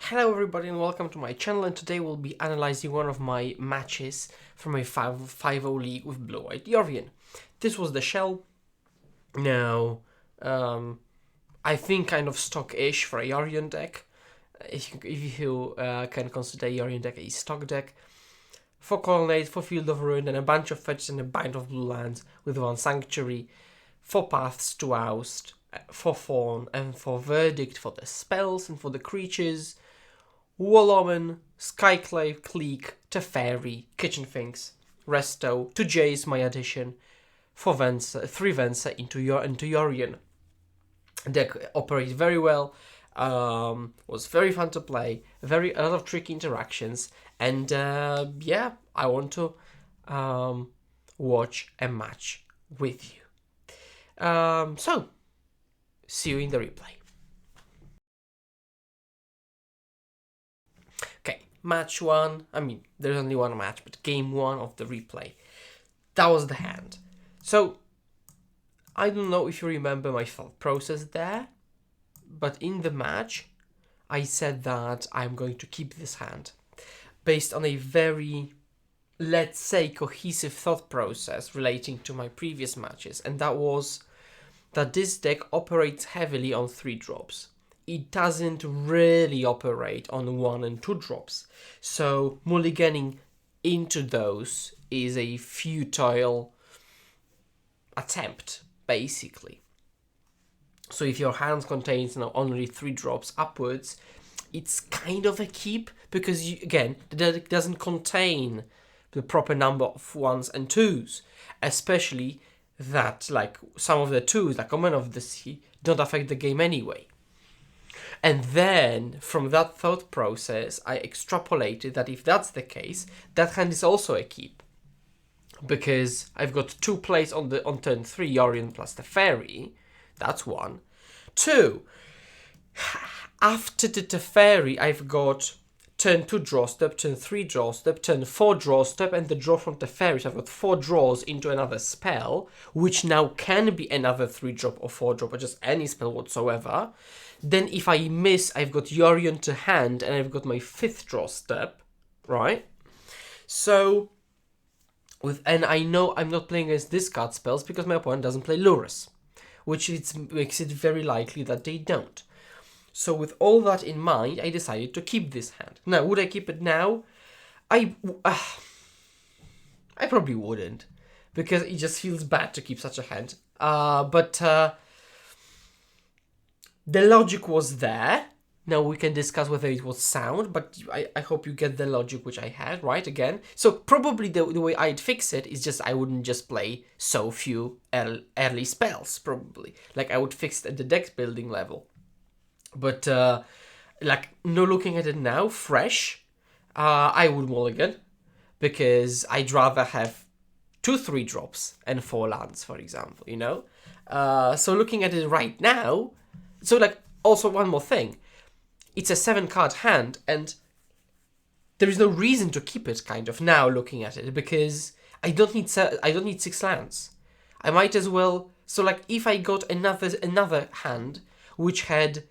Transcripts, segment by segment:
Hello everybody and welcome to my channel, and today we'll be analyzing one of my matches from a 5-0 league with Blue-White Yorion. This was the shell. Now, I think kind of stock-ish for a Yorion deck, if you can consider Yorion deck a stock deck. 4 Colonnade, 4 Field of Ruin, and a bunch of fetches and a bind of blue lands with 1 Sanctuary, 4 Paths to Oust, 4 Fawn, and 4 Verdict for the spells and for the creatures. Wall of Omens, Skyclave, Clique, Teferi, Kitchen Finks, Resto, to Jace, my addition, 4 Venser, 3 Venser into Yorion. Deck operates very well, was very fun to play, a lot of tricky interactions, and yeah, I want to watch a match with you. So, see you in the replay. Okay, match 1, I mean, there's only one match, but game 1 of the replay. That was the hand. So, I don't know if you remember my thought process there, but in the match, I said that I'm going to keep this hand based on a very, let's say, cohesive thought process relating to my previous matches, and that was that this deck operates heavily on 3 drops. It doesn't really operate on 1 and 2 drops, so mulliganing into those is a futile attempt, basically. So if your hand contains only 3 drops upwards, it's kind of a keep, because again, the deck doesn't contain the proper number of 1s and 2s, especially that like some of the 2s, like Omen of the Sea, don't affect the game anyway. And then from that thought process, I extrapolated that if that's the case, that hand is also a keep, because I've got 2 plays on turn 3, Yorion plus Teferi. That's 1. 2, after the Teferi, I've got turn 2 draw step, turn 3 draw step, turn 4 draw step, and the draw from Teferi. So I've got 4 draws into another spell, which now can be another 3 drop or 4 drop, or just any spell whatsoever. Then if I miss, I've got Yorion to hand, and I've got my 5th draw step, right? So, and I know I'm not playing against discard spells because my opponent doesn't play Lurus, which makes it very likely that they don't. So with all that in mind, I decided to keep this hand. Now, would I keep it now? I probably wouldn't, because it just feels bad to keep such a hand. But the logic was there. Now we can discuss whether it was sound, but I hope you get the logic which I had, right, again. So probably the way I'd fix it is just I wouldn't just play so few early spells, probably. Like I would fix it at the deck building level. But like, no, looking at it now, fresh, I would mulligan, because I'd rather have 2 3 drops and 4 lands, for example, you know? So looking at it right now, so like, also one more thing, it's a 7-card hand, and there is no reason to keep it, kind of, now looking at it, because I don't need 6 lands. I might as well, so like, if I got another hand which had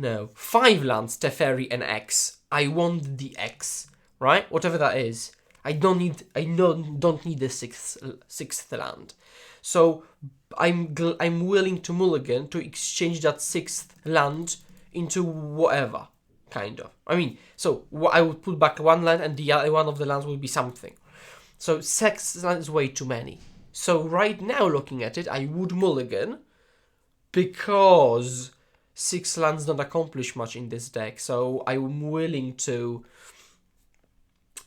5 lands, Teferi and X, I want the X, right? Whatever that is. I don't need the 6th land. So I'm willing to mulligan to exchange that 6th land into whatever, kind of. I mean, so I would put back 1 land, and the other one of the lands would be something. So 6 lands is way too many. So right now, looking at it, I would mulligan, because 6 lands don't accomplish much in this deck, so I'm willing to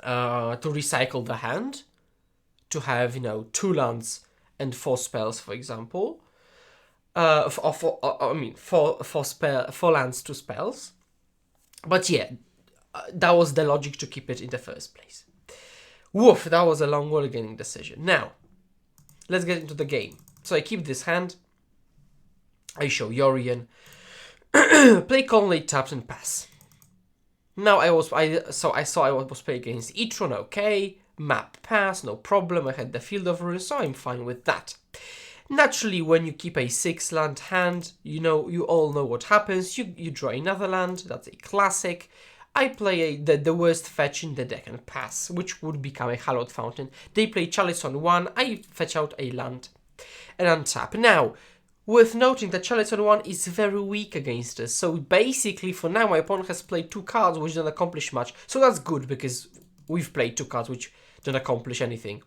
recycle the hand, to have 2 lands and 4 spells, for example. 4 lands, 2 spells. But yeah, that was the logic to keep it in the first place. Woof, that was a long mulliganing decision. Now, let's get into the game. So I keep this hand. I show Yorion. Play Colonnade, taps, and pass. Now I saw I was playing against E-tron, okay. Map pass, no problem. I had the Field of Ruin, so I'm fine with that. Naturally, when you keep a 6-land hand, you all know what happens. You draw another land, that's a classic. I play the worst fetch in the deck and pass, which would become a Hallowed Fountain. They play Chalice on 1, I fetch out a land and untap. Now, worth noting that Chalice on 1 is very weak against us, so basically for now my opponent has played 2 cards which don't accomplish much, so that's good because we've played 2 cards which don't accomplish anything,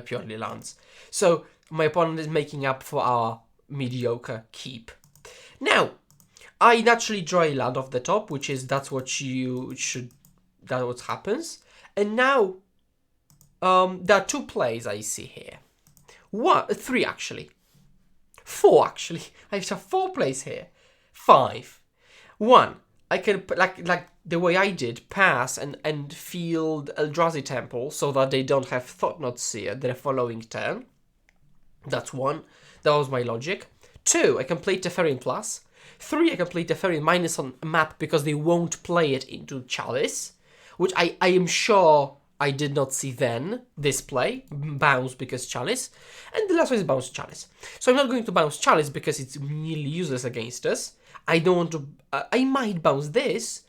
purely lands. So my opponent is making up for our mediocre keep. Now, I naturally draw a land off the top, which is that's what happens. And now, there are 2 plays I see here. 3 actually. 4 actually. I have 4 plays here. 5. 1. I can like the way I did, pass and field Eldrazi Temple so that they don't have Thought-Knot Seer their following turn. That's 1. That was my logic. 2. I can play Teferi plus. 3. I can play Teferi minus on map because they won't play it into Chalice, which I am sure I did not see then, this play. Bounce because Chalice. And the last one is bounce Chalice. So I'm not going to bounce Chalice because it's nearly useless against us. I don't want to... I might bounce this.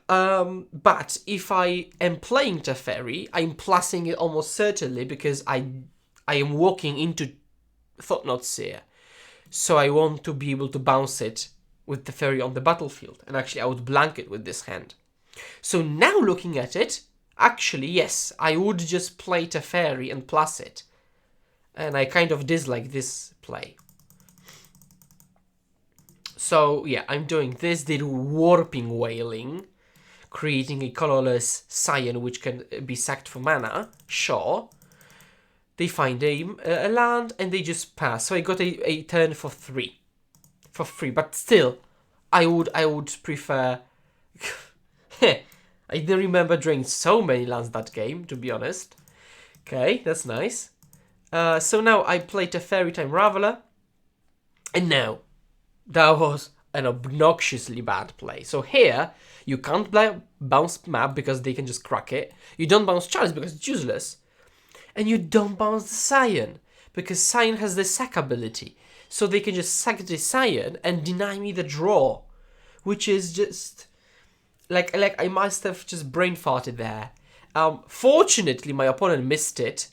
But if I am playing Teferi, I'm plussing it almost certainly because I am walking into Thought-Knot Seer. So I want to be able to bounce it with Teferi on the battlefield. And actually I would blank it with this hand. So now looking at it, actually yes, I would just play Teferi and plus it. And I kind of dislike this play. So yeah, I'm doing this. They do Warping Wailing, creating a colorless Scion which can be sacked for mana. Sure. They find a land and they just pass. So I got a turn for 3. For free. But still, I would prefer... I didn't remember drawing so many lands that game, to be honest. Okay, that's nice. So now I play Teferi time Raveler. And now, that was an obnoxiously bad play. So here, you can't bounce map because they can just crack it. You don't bounce Chalice because it's useless. And you don't bounce the Scion, because Scion has the sack ability. So they can just sack the Scion and deny me the draw. Which is just... Like I must have just brain farted there. Fortunately, my opponent missed it.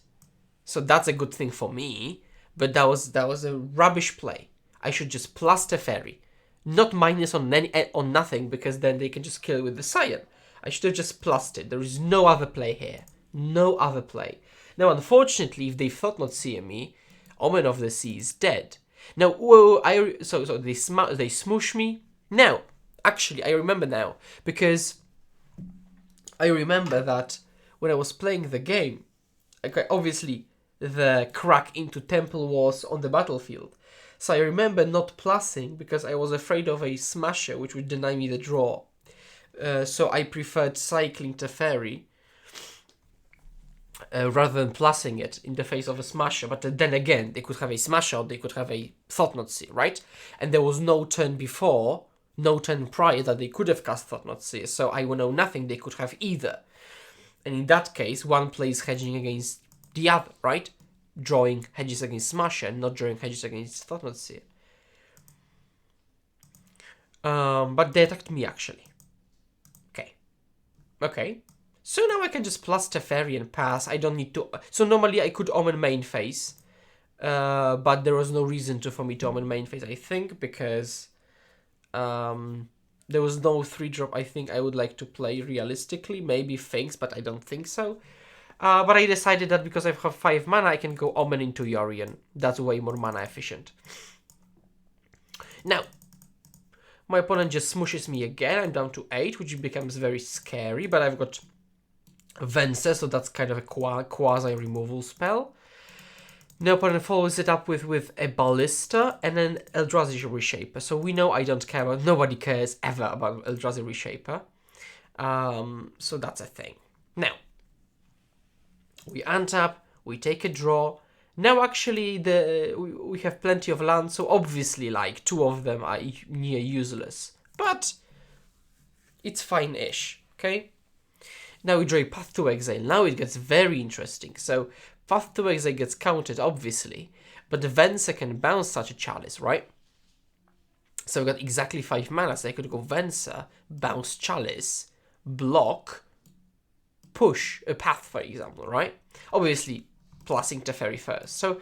So that's a good thing for me. But that was a rubbish play. I should just plus Teferi. Not minus on nothing, because then they can just kill it with the Scion. I should have just plussed it. There is no other play here. No other play. Now, unfortunately, if they Thought-Knot Seer me, Omen of the Sea is dead. Now, whoa, so they smoosh me. Now, actually, I remember now, because I remember that when I was playing the game, okay, obviously the crack into temple was on the battlefield. So I remember not plussing because I was afraid of a smasher which would deny me the draw. So I preferred cycling Teferi rather than plussing it in the face of a smasher. But then again, they could have a smasher or they could have a Thought-Knot Seer, right? And there was no turn before, no turn prior that they could have cast Thought-Knot Seer. So I will know nothing, they could have either. And in that case, one plays hedging against the other, right? Drawing hedges against Smasher and not drawing hedges against Thought-Knot Seer. But they attacked me, actually. Okay. So now I can just plus Teferi and pass. I don't need to... So normally I could Omen main phase. But there was no reason for me to Omen main phase, I think, because... there was no 3-drop I think I would like to play realistically. Maybe Finks, but I don't think so. But I decided that because I have 5 mana, I can go Omen into Yorion. That's way more mana efficient. Now, my opponent just smooshes me again. I'm down to 8, which becomes very scary. But I've got Venser, so that's kind of a quasi-removal spell. The opponent follows it up with a Ballista and an Eldrazi Reshaper. So we know I don't care about... Nobody cares ever about Eldrazi Reshaper. So that's a thing. Now, we untap, we take a draw. Now actually we have plenty of land, so obviously like 2 of them are near useless. But it's fine-ish, okay? Now we draw a Path to Exile. Now it gets very interesting. So Path to Exile gets counted, obviously. But the Venser can bounce such a Chalice, right? So we got exactly 5 mana, so I could go Venser, bounce Chalice, block, push a path, for example, right? Obviously, plusing Teferi first. So,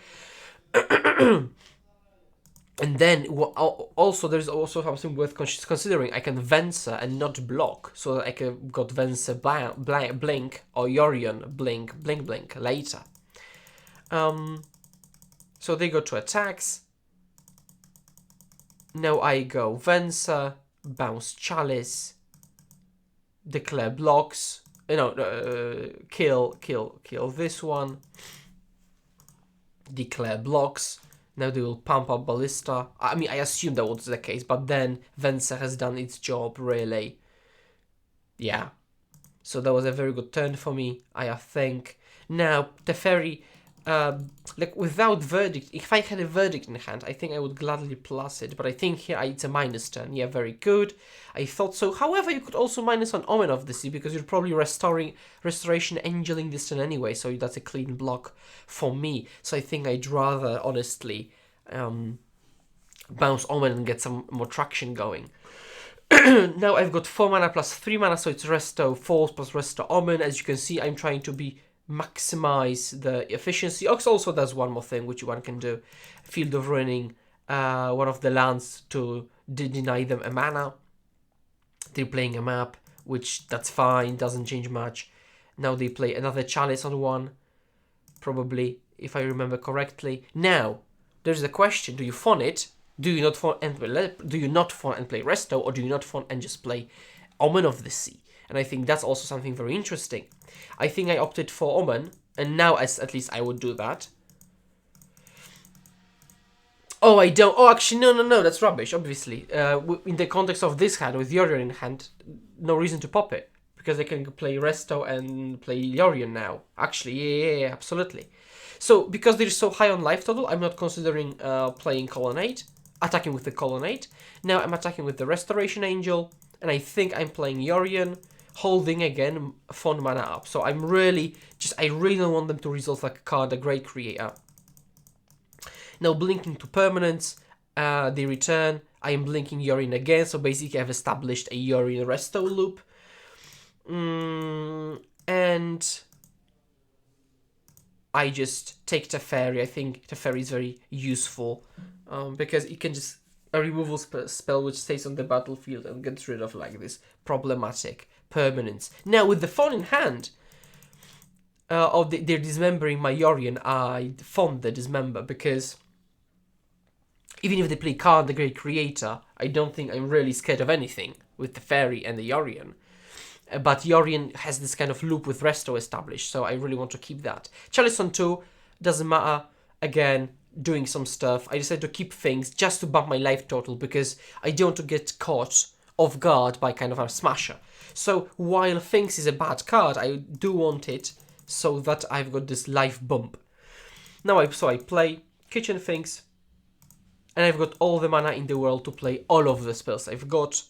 and then also there's also something worth considering. I can Venser and not block, so that I can got Venser blink or Yorion blink later. So they go to attacks. Now I go Venser, bounce Chalice, declare blocks. Kill this one. Declare blocks. Now they will pump up Ballista. I mean, I assume that was the case, but then Venser has done its job, really. Yeah. So that was a very good turn for me, I think. Now, Teferi, like without Verdict, if I had a Verdict in hand, I think I would gladly plus it, but I think here it's a minus turn. Yeah, very good. I thought so. However, you could also minus on Omen of the Sea, because you're probably Restoration Angeling this turn anyway, so that's a clean block for me. So I think I'd rather, honestly, bounce Omen and get some more traction going. Now I've got 4 mana plus 3 mana, so it's Resto Force plus Resto Omen. As you can see, I'm trying to maximize the efficiency. Ox also does one more thing, which one can do. Field of Ruining one of the lands to deny them a mana. They're playing a map, which that's fine, doesn't change much. Now they play another Chalice on one, probably, if I remember correctly. Now, there's the question, do you fawn it? Do you not fawn and play Resto, or do you not fawn and just play Omen of the Sea? And I think that's also something very interesting. I think I opted for Omen, and now at least I would do that. Oh, I don't. Oh, actually, no, that's rubbish, obviously. In the context of this hand, with Yorion in hand, no reason to pop it, because I can play Resto and play Yorion now. Actually, yeah, absolutely. So, because they're so high on life total, I'm not considering playing Colonnade, attacking with the Colonnade. Now I'm attacking with the Restoration Angel, and I think I'm playing Yorion, holding again Fond mana up. So I'm really I really don't want them to resolve like a card, a Great Creator. Now blinking to permanents, they return. I am blinking Yorion again, so basically I've established a Yorion Resto loop. And I just take Teferi. I think Teferi is very useful because it can just a removal spell which stays on the battlefield and gets rid of like this problematic permanence. Now with the Fawn in hand, they're dismembering my Yorion, I fond the dismember, because even if they play card the Great Creator, I don't think I'm really scared of anything with the Teferi and the Yorion. But Yorion has this kind of loop with Resto established, so I really want to keep that. Chalice on 2, doesn't matter. Again, doing some stuff. I decided to keep things just to bump my life total, because I don't want to get caught off guard by kind of a smasher. So while Finks is a bad card, I do want it so that I've got this life bump. Now I play Kitchen Finks, and I've got all the mana in the world to play all of the spells I've got,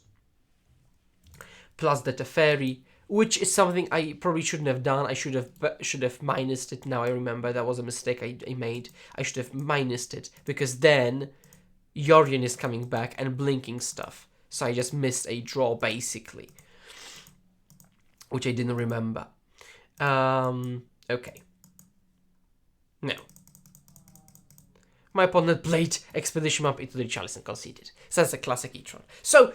plus the Teferi, which is something I probably shouldn't have done. I should have minused it. Now I remember that was a mistake I made. I should have minused it, because then Yorion is coming back and blinking stuff. So I just missed a draw, basically, which I didn't remember. Okay. Now, my opponent played Expedition Map into the Chalice and conceded. So that's a classic E-tron. So,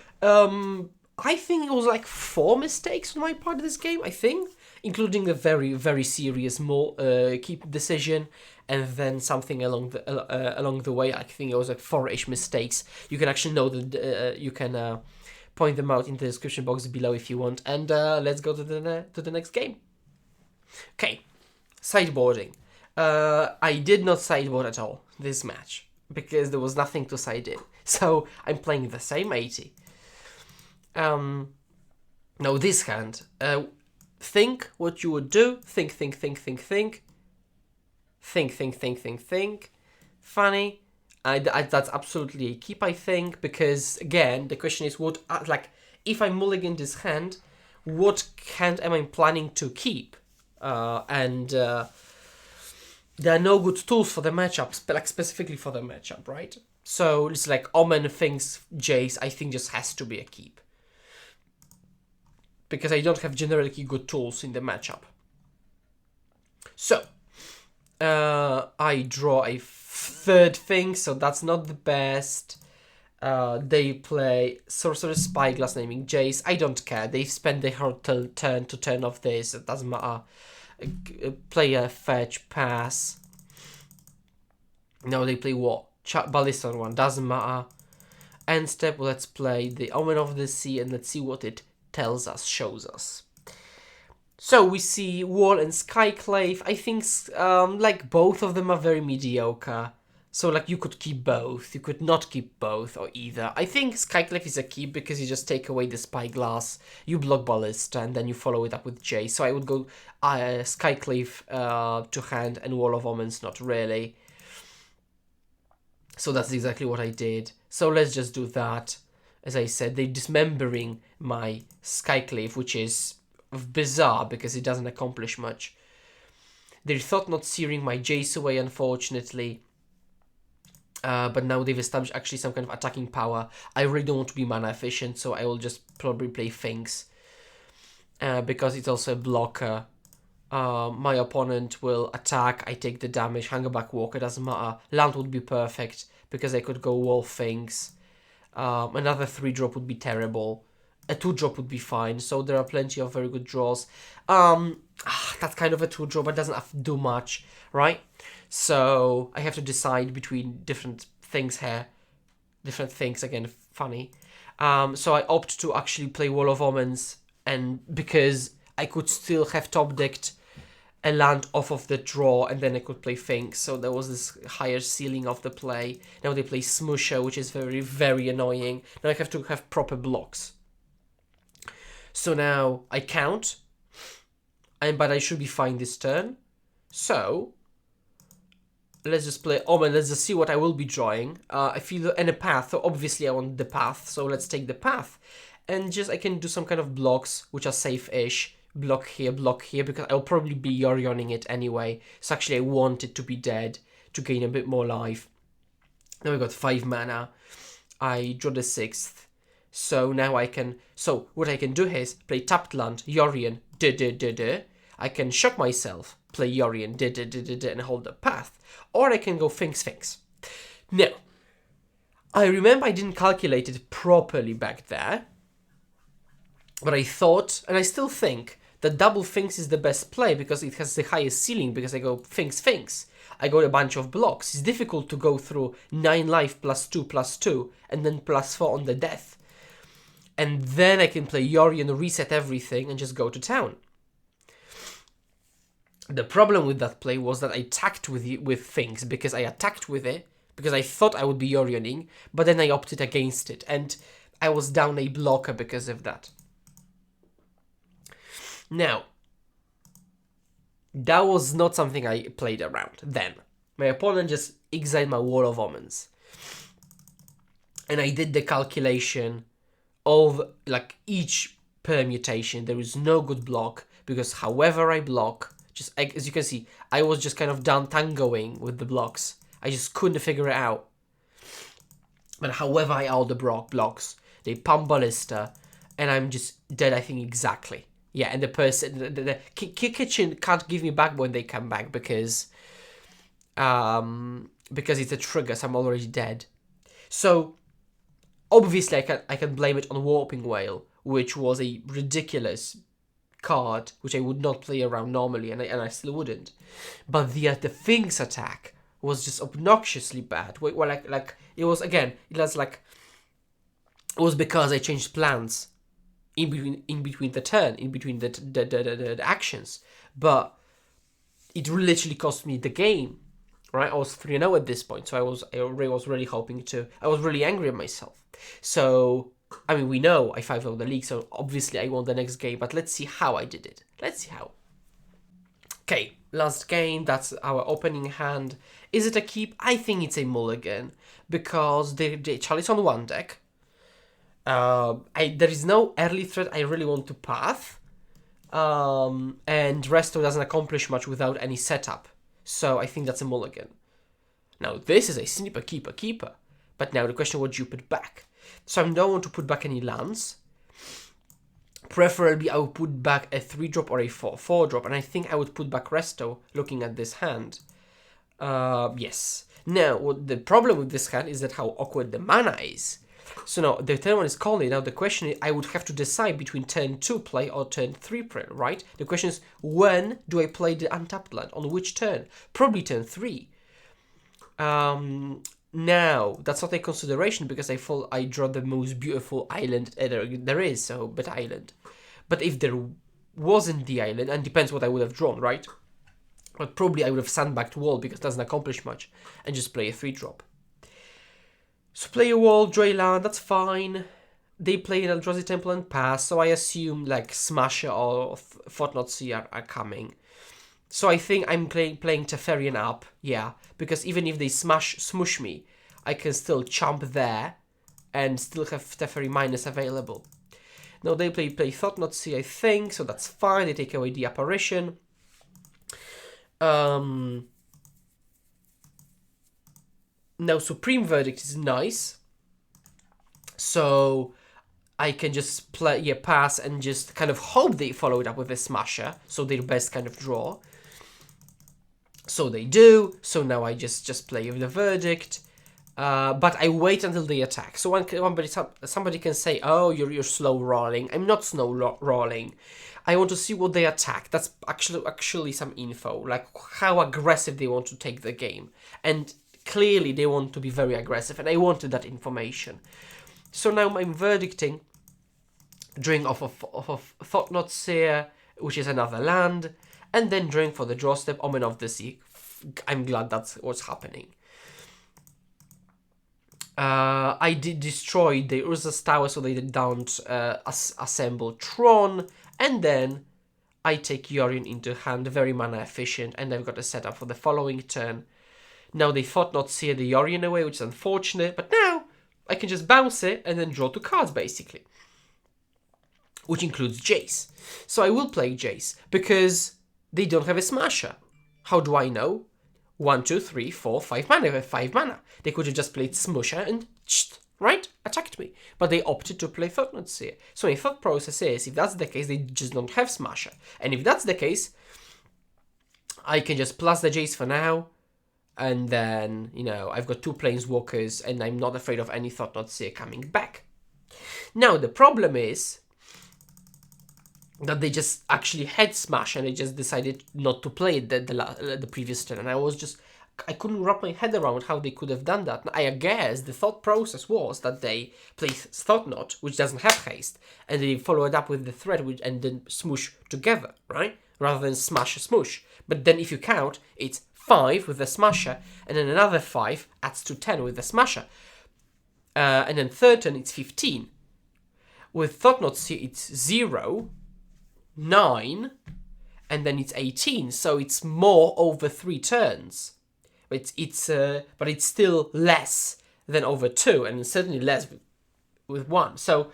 I think it was like 4 mistakes on my part of this game, I think, including a very, very serious keep decision, and then something along the way. I think it was like 4-ish mistakes. You can actually know that you can point them out in the description box below if you want. And let's go to the next game. Okay, sideboarding. I did not sideboard at all this match, because there was nothing to side in. So I'm playing the same 80. Now this hand, think what you would do. Think. Funny. That's absolutely a keep, I think, because again the question is what if I mulligan this hand, what hand am I planning to keep? And there are no good tools for the matchup, like specifically for the matchup, right? So it's like Omen, Finks, Jace, I think just has to be a keep. Because I don't have generally good tools in the matchup. So, I draw a third thing, so that's not the best. They play Sorcerer Spyglass naming Jace. I don't care. They spend their whole turn to turn off this. It doesn't matter. Play a fetch, pass. No, they play what? Ballista on one. Doesn't matter. End step, let's play the Omen of the Sea and let's see what it tells us, shows us. So we see Wall and Skyclave. I think like both of them are very mediocre. So like you could keep both, you could not keep both or either. I think Skyclave is a keep because you just take away the Spyglass, you block Ballista and then you follow it up with Jace. So I would go Skyclave to hand and Wall of Omens not really. So that's exactly what I did. So let's just do that. As I said, they're dismembering my Skyclave, which is bizarre because it doesn't accomplish much. They thought not searing my Jace away, unfortunately. But now they've established actually some kind of attacking power. I really don't want to be mana efficient, so I will just probably play Finks. Because it's also a blocker. My opponent will attack, I take the damage, Hungerback Walker, doesn't matter. Land would be perfect, because I could go Wall Finks. Another 3-drop would be terrible. A 2-drop would be fine, so there are plenty of very good draws. That's kind of a 2-drop, but doesn't have to do much, right? So I have to decide between different things here. Different things, again, funny. So I opt to actually play Wall of Omens, and because I could still have top-decked a land off of the draw, and then I could play Finks, so there was this higher ceiling of the play. Now they play Smoosher, which is very, very annoying. Now I have to have proper blocks. So now I count, but I should be fine this turn. So let's just play Omen. Let's just see what I will be drawing. I feel in a path, so obviously I want the path. So let's take the path, and just I can do some kind of blocks which are safe-ish. Block here, because I'll probably be Yorioning it anyway. So actually I want it to be dead to gain a bit more life. Now we got 5 mana. I draw the 6th. So now I can... So what I can do here is play tapped land, Yorion, I can shock myself, play Yorion, and hold the path. Or I can go Finks. Now, I remember I didn't calculate it properly back there. But I thought, and I still think, that double Finks is the best play because it has the highest ceiling, because I go Finks. I got a bunch of blocks. It's difficult to go through 9 life +2/+2 and then +4 on the death. And then I can play Yorion, reset everything, and just go to town. The problem with that play was that I attacked with Finks, because I attacked with it, because I thought I would be Yorioning, but then I opted against it, and I was down a blocker because of that. Now, that was not something I played around then. My opponent just exiled my Wall of Omens. And I did the calculation of like each permutation. There is no good block, because however I block, just as you can see, I was just kind of done tangoing with the blocks. I just couldn't figure it out. But however I all the blocks, they pump Ballista, and I'm just dead, I think, exactly. Yeah, and the person, the kitchen can't give me back when they come back because it's a trigger, so I'm already dead. So obviously I can blame it on Warping Whale, which was a ridiculous card, which I would not play around normally, and I still wouldn't. But the Finks attack was just obnoxiously bad. Well, like it was because I changed plans in between the actions, but it literally cost me the game, right? I was 3-0 at this point, so I was really hoping to. I was really angry at myself. So I mean, we know I 5-0 the league, so obviously I won the next game. But let's see how I did it. Let's see how. Okay, last game. That's our opening hand. Is it a keep? I think it's a mulligan because the Chalice on one deck. There is no early threat I really want to path, and Resto doesn't accomplish much without any setup. So I think that's a mulligan. Now this is a snipper, keeper. But now the question, what do you put back? So I don't want to put back any lands. Preferably I would put back a 3-drop or a 4-drop. And I think I would put back Resto, looking at this hand. Yes. Now, what the problem with this hand is that how awkward the mana is. So now, the turn 1 is Colonnade. Now the question is, I would have to decide between turn 2 play or turn 3 play, right? The question is, when do I play the untapped land? On which turn? Probably turn 3. Now, that's not a consideration because I draw the most beautiful island there is, so, but island. But if there wasn't the island, and depends what I would have drawn, right? But probably I would have sandbagged wall because it doesn't accomplish much, and just play a 3-drop. So play a wall, draw a land, that's fine. They play an Eldrazi Temple and pass, so I assume like Smasher or Thought-Knot are coming. So I think I'm playing Teferi and up, yeah, because even if they smush me, I can still chomp there and still have Teferi minus available. Now they play Thought-Knot, I think, so that's fine. They take away the apparition. Now Supreme Verdict is nice, so I can just pass and just kind of hope they follow it up with a Smasher, so their best kind of draw. So they do, so now I just play with the Verdict, but I wait until they attack. So somebody can say, oh, you're slow rolling. I'm not slow rolling. I want to see what they attack. That's actually some info, like how aggressive they want to take the game. And clearly they want to be very aggressive, and I wanted that information. So now I'm verdicting, drawing off of Thought-Knot Seer, which is another land, and then drawing for the draw step, Omen of the Sea. I'm glad that's what's happening. I did destroy the Urza's Tower, so they don't assemble Tron, and then I take Yorion into hand, very mana efficient, and I've got a setup for the following turn. Now they Thought-Knot Seer the Yorion away, which is unfortunate, but now I can just bounce it and then draw 2 cards, basically. Which includes Jace. So I will play Jace, because they don't have a Smasher. How do I know? 1, 2, 3, 4, 5 mana. They have 5 mana. They could have just played Smusher and, right? Attacked me. But they opted to play Thought-Knot Seer. So my thought process is, if that's the case, they just don't have Smasher. And if that's the case, I can just plus the Jace for now. And then, I've got 2 Planeswalkers, and I'm not afraid of any Thought-Knot Seer coming back. Now, the problem is that they just actually had Smash, and they just decided not to play it the previous turn. And I couldn't wrap my head around how they could have done that. I guess the thought process was that they play Thought-Knot, which doesn't have haste, and they follow it up with the threat, and then smoosh together, right? Rather than smash smoosh. But then if you count, it's 5 with the Smasher, and then another 5 adds to 10 with the Smasher. And then third turn, it's 15. With Thought-Knot Seer, it's 0, 9, and then it's 18. So it's more over 3 turns. But it's still less than over 2, and certainly less with 1. So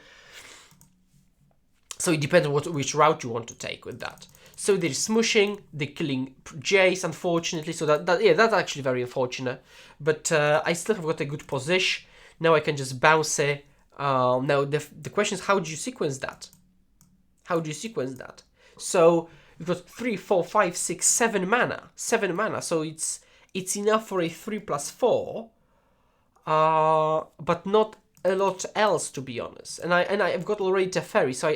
it depends on which route you want to take with that. So they're smushing, they're killing Jace, unfortunately. So that's actually very unfortunate. But I still have got a good position. Now I can just bounce it. Now the question is, how do you sequence that? So you've got 3, 4, 5, 6, 7 mana. 7 mana. So it's enough for a 3+4. But not a lot else, to be honest. And I've got already Teferi. So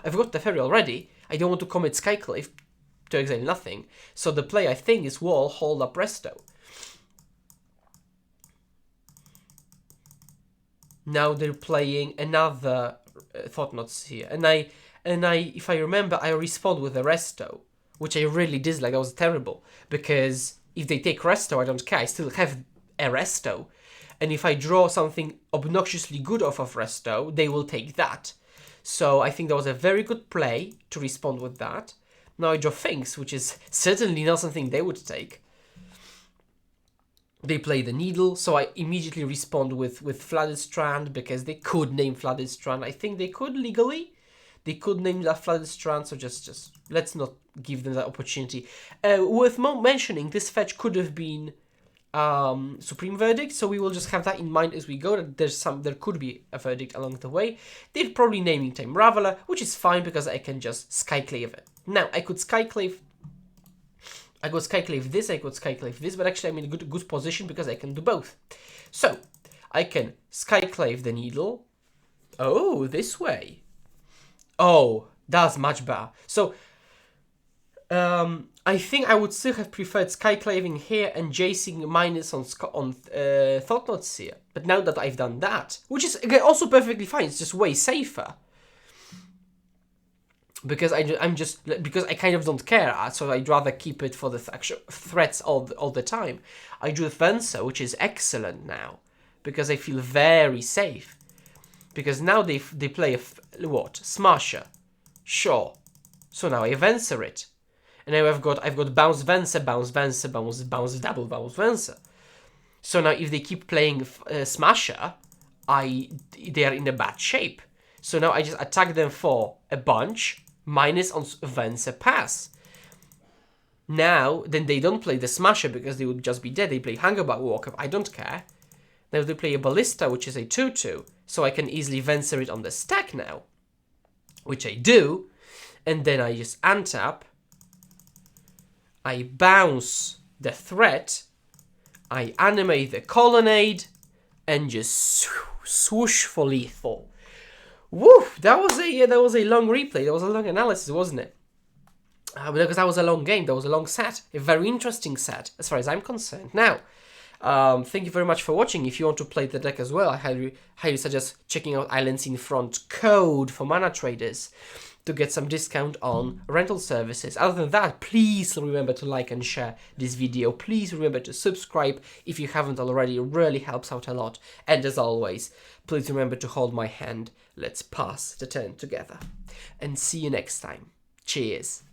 I've got Teferi already. I don't want to commit Skyclave to exile nothing. So the play, I think, is wall, hold up, resto. Now they're playing another Thought-Knot Seer. And I, if I remember, I respond with a resto, which I really dislike. That was terrible. Because if they take resto, I don't care. I still have a resto. And if I draw something obnoxiously good off of resto, they will take that. So I think that was a very good play to respond with that. Now I draw Finks, which is certainly not something they would take. They play the Needle, so I immediately respond with Flooded Strand, because they could name Flooded Strand. I think they could legally. They could name that Flooded Strand, so just let's not give them that opportunity. Worth mentioning, this fetch could have been Supreme Verdict, so we will just have that in mind as we go, that there could be a verdict along the way. They're probably naming time Raveler, which is fine because I can just Skyclave it. Now, I could Skyclave this, but actually I'm in a good position because I can do both. So, I can Skyclave the Needle. Oh, this way. Oh, that's much better. So, I think I would still have preferred Skyclaving here and Jacing minus on Thought Knot Seer. But now that I've done that, which is again also perfectly fine, it's just way safer. Because I kind of don't care, so I'd rather keep it for the actual threats all the time. I do Venser, which is excellent now, because I feel very safe. Because now they play a Smasher, sure. So now I Venser it. And now I've got bounce Venser, bounce Venser, bounce double bounce Venser. So now if they keep playing Smasher, they are in a bad shape. So now I just attack them for a bunch, minus on Venser pass. Now, then they don't play the Smasher because they would just be dead. They play Hungerback Walker, I don't care. Now they play a Ballista, which is a 2-2. So I can easily Venser it on the stack now. Which I do. And then I just untap. I bounce the threat, I animate the Colonnade, and just swoosh for lethal. Woo! That was a long replay. That was a long analysis, wasn't it? Because that was a long game. That was a long set. A very interesting set, as far as I'm concerned. Now, thank you very much for watching. If you want to play the deck as well, I highly suggest checking out IslandsInFront code for mana traders to get some discount on rental services. Other than that, please remember to like and share this video. Please remember to subscribe if you haven't already. It really helps out a lot. And as always, please remember to hold my hand. Let's pass the turn together. And see you next time. Cheers.